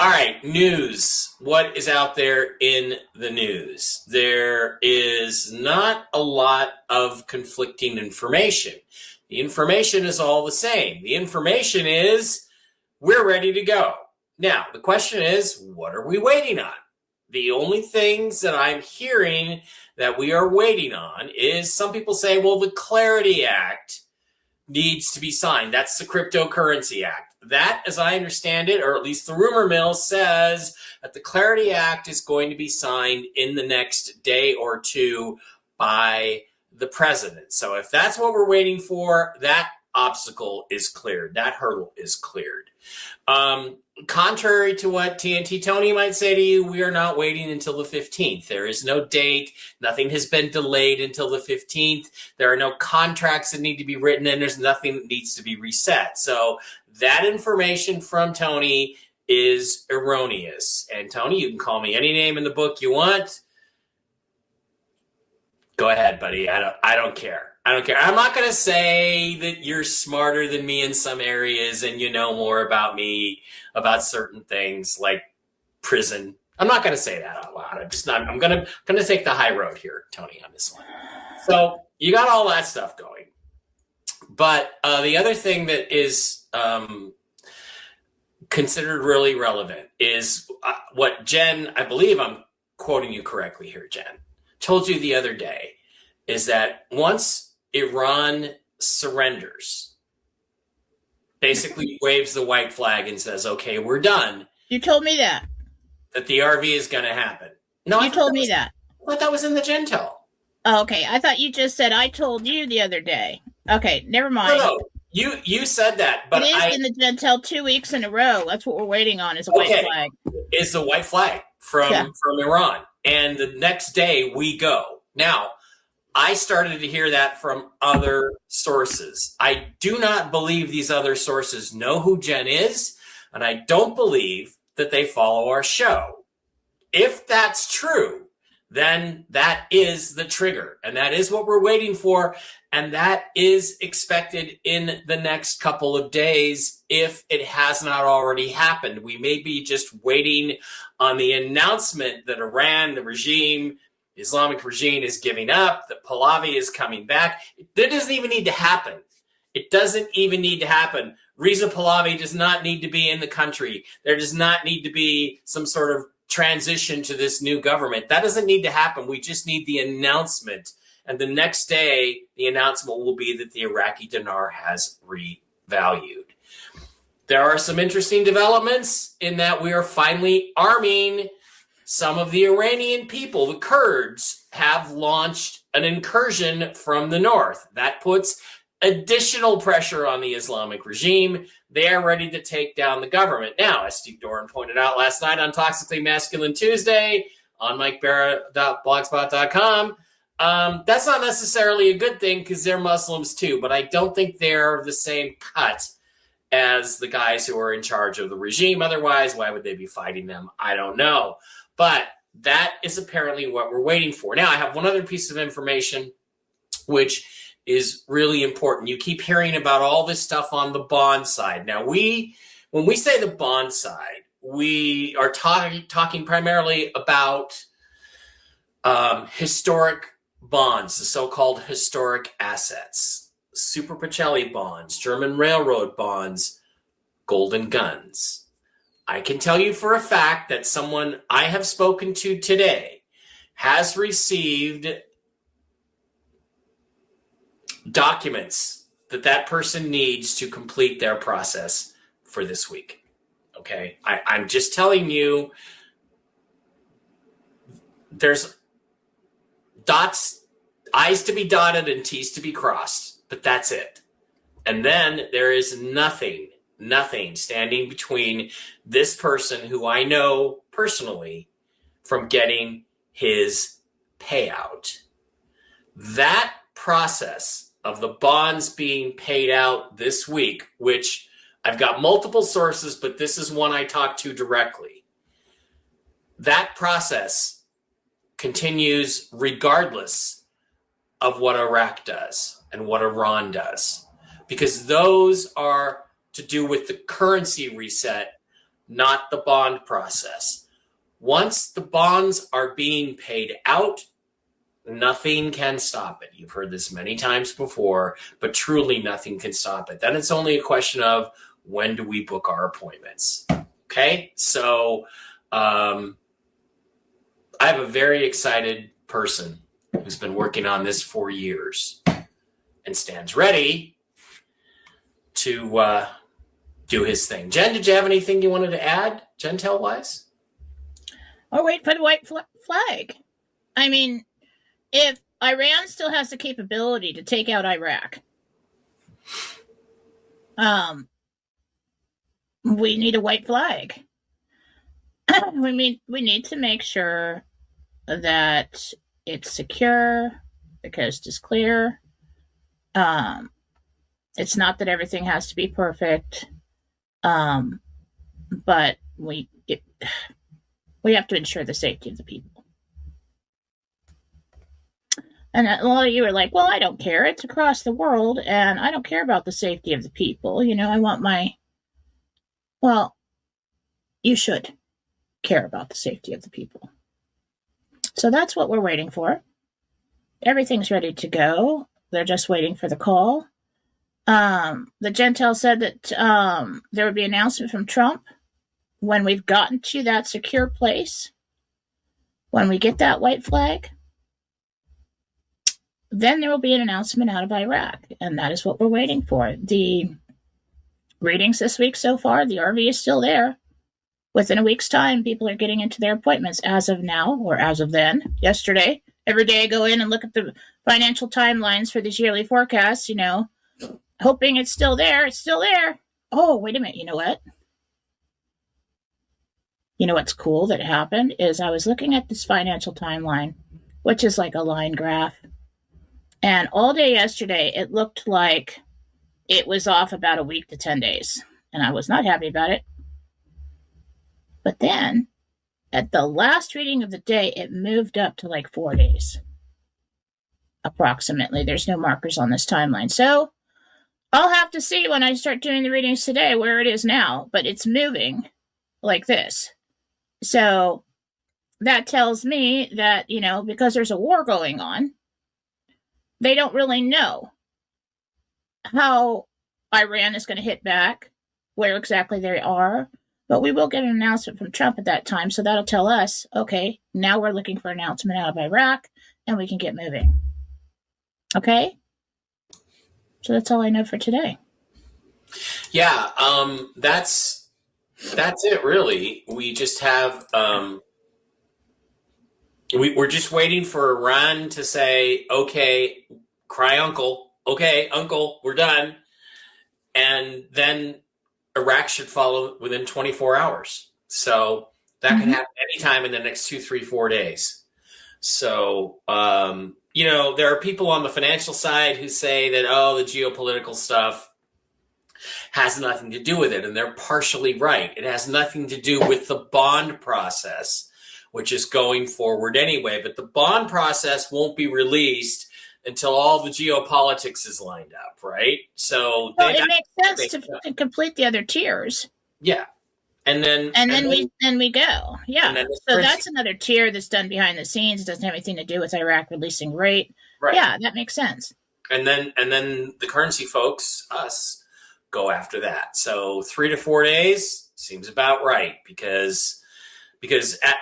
All right, news. What is out there in the news? There is not a lot of conflicting information. The information is all the same. The information is we're ready to go. Now, the question is, what are we waiting on? The only things that I'm hearing that we are waiting on is some people say, well, the Clarity Act needs to be signed. That's the Cryptocurrency Act. That, as I understand it, or at least the rumor mill says that the Clarity Act is going to be signed in the next day or two by the president. So if that's what we're waiting for, that obstacle is cleared. That hurdle is cleared. Contrary to what TNT Tony might say to you, we are not waiting until the 15th. There is no date. Nothing has been delayed until the 15th. There are no contracts that need to be written, and there's nothing that needs to be reset. So that information from Tony is erroneous. And Tony, you can call me any name in the book you want. Go ahead, buddy. I don't care. I don't care. I'm not going to say that you're smarter than me in some areas and you know more about me about certain things like prison. I'm not going to say that out loud. I'm going to take the high road here, Tony, on this one. So you got all that stuff going. But the other thing that is considered really relevant is what Jen, I believe I'm quoting you correctly here, Jen, told you the other day, is that once Iran surrenders, basically waves the white flag and says, okay, we're done. You told me that. That the RV is going to happen. No, you told me that. I thought that was in the Gentel. Oh, okay. I thought you just said I told you the other day. Okay, never mind. No. You said that, but it is in the Gentel 2 weeks in a row. That's what we're waiting on, is a white flag. Is the white flag from Iran. And the next day we go. Now, I started to hear that from other sources. I do not believe these other sources know who Jen is, and I don't believe that they follow our show. If that's true, then that is the trigger, and that is what we're waiting for, and that is expected in the next couple of days if it has not already happened. We may be just waiting on the announcement that Iran, the regime, Islamic regime, is giving up, that Pahlavi is coming back. That doesn't even need to happen. It doesn't even need to happen. Reza Pahlavi does not need to be in the country. There does not need to be some sort of transition to this new government. That doesn't need to happen. We just need the announcement. And the next day, the announcement will be that the Iraqi dinar has revalued. There are some interesting developments in that we are finally arming some of the Iranian people. The Kurds have launched an incursion from the north. That puts additional pressure on the Islamic regime. They are ready to take down the government. Now, as Steve Doran pointed out last night on Toxically Masculine Tuesday on MikeBarra.blogspot.com, that's not necessarily a good thing because they're Muslims too, but I don't think they're the same cut as the guys who are in charge of the regime. Otherwise, why would they be fighting them? I don't know. But that is apparently what we're waiting for. Now, I have one other piece of information which is really important. You keep hearing about all this stuff on the bond side. Now, when we say the bond side, we are talking primarily about historic bonds, the so-called historic assets, Super Pacelli bonds, German railroad bonds, golden guns. I can tell you for a fact that someone I have spoken to today has received documents that person needs to complete their process for this week. Okay? I'm just telling you, there's dots, I's to be dotted and T's to be crossed, but that's it. And then there is nothing standing between this person who I know personally from getting his payout. That process of the bonds being paid out this week, which I've got multiple sources, but this is one I talked to directly. That process continues regardless of what Iraq does and what Iran does, because those are to do with the currency reset not the bond process. Once the bonds are being paid out, nothing can stop it. You've heard this many times before, but truly nothing can stop it. Then it's only a question of when do we book our appointments? Okay, so I have a very excited person who's been working on this for years and stands ready to do his thing. Jen, did you have anything you wanted to add, Gentel-wise? Or wait for the white flag. I mean, if Iran still has the capability to take out Iraq, we need a white flag. we need to make sure that it's secure, the coast is clear. It's not that everything has to be perfect, but we have to ensure the safety of the people. And a lot of you are like, well, I don't care. It's across the world, and I don't care about the safety of the people. You know, I want my... Well, you should care about the safety of the people. So that's what we're waiting for. Everything's ready to go. They're just waiting for the call. The Gentel said that there would be an announcement from Trump when we've gotten to that secure place, when we get that white flag. Then there will be an announcement out of Iraq, and that is what we're waiting for. The readings this week so far, the RV is still there. Within a week's time, people are getting into their appointments as of now, or as of then, yesterday. Every day I go in and look at the financial timelines for these yearly forecasts, you know, hoping it's still there. It's still there. Oh, wait a minute. You know what? You know what's cool that happened is I was looking at this financial timeline, which is like a line graph. And all day yesterday, it looked like it was off about a week to 10 days. And I was not happy about it. But then, at the last reading of the day, it moved up to like 4 days. Approximately. There's no markers on this timeline. So, I'll have to see when I start doing the readings today where it is now. But it's moving like this. So, that tells me that, you know, because there's a war going on, they don't really know how Iran is going to hit back, where exactly they are. But we will get an announcement from Trump at that time, so that'll tell us, okay, now we're looking for an announcement out of Iraq, and we can get moving. Okay? So that's all I know for today. Yeah, that's it, really. We just have... We're just waiting for Iran to say, okay, cry uncle. Okay, uncle, we're done. And then Iraq should follow within 24 hours. So that could happen anytime in the next 2, 3, 4 days. So, you know, there are people on the financial side who say that, oh, the geopolitical stuff has nothing to do with it. And they're partially right. It has nothing to do with the bond process, which is going forward anyway. But the bond process won't be released until all the geopolitics is lined up, right? So it makes sense to complete the other tiers. Yeah. And then we go. Yeah. So that's another tier that's done behind the scenes. It doesn't have anything to do with Iraq releasing rate. Right. Yeah, that makes sense. And then the currency folks, us, go after that. So 3 to 4 days seems about right because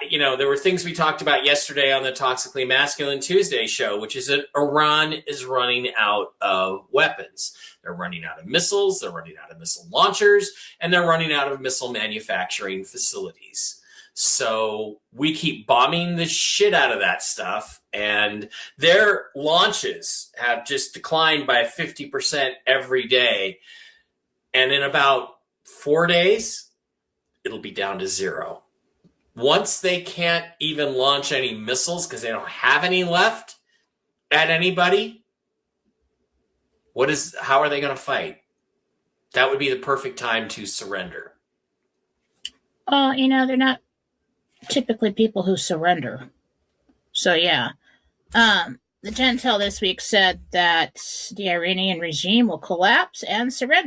you know, there were things we talked about yesterday on the Toxically Masculine Tuesday show, which is that Iran is running out of weapons. They're running out of missiles, they're running out of missile launchers, and they're running out of missile manufacturing facilities. So we keep bombing the shit out of that stuff, and their launches have just declined by 50% every day. And in about 4 days, it'll be down to 0. Once they can't even launch any missiles because they don't have any left at anybody, how are they going to fight? That would be the perfect time to surrender. You know, they're not typically people who surrender. So, yeah. The Gentel this week said that the Iranian regime will collapse and surrender.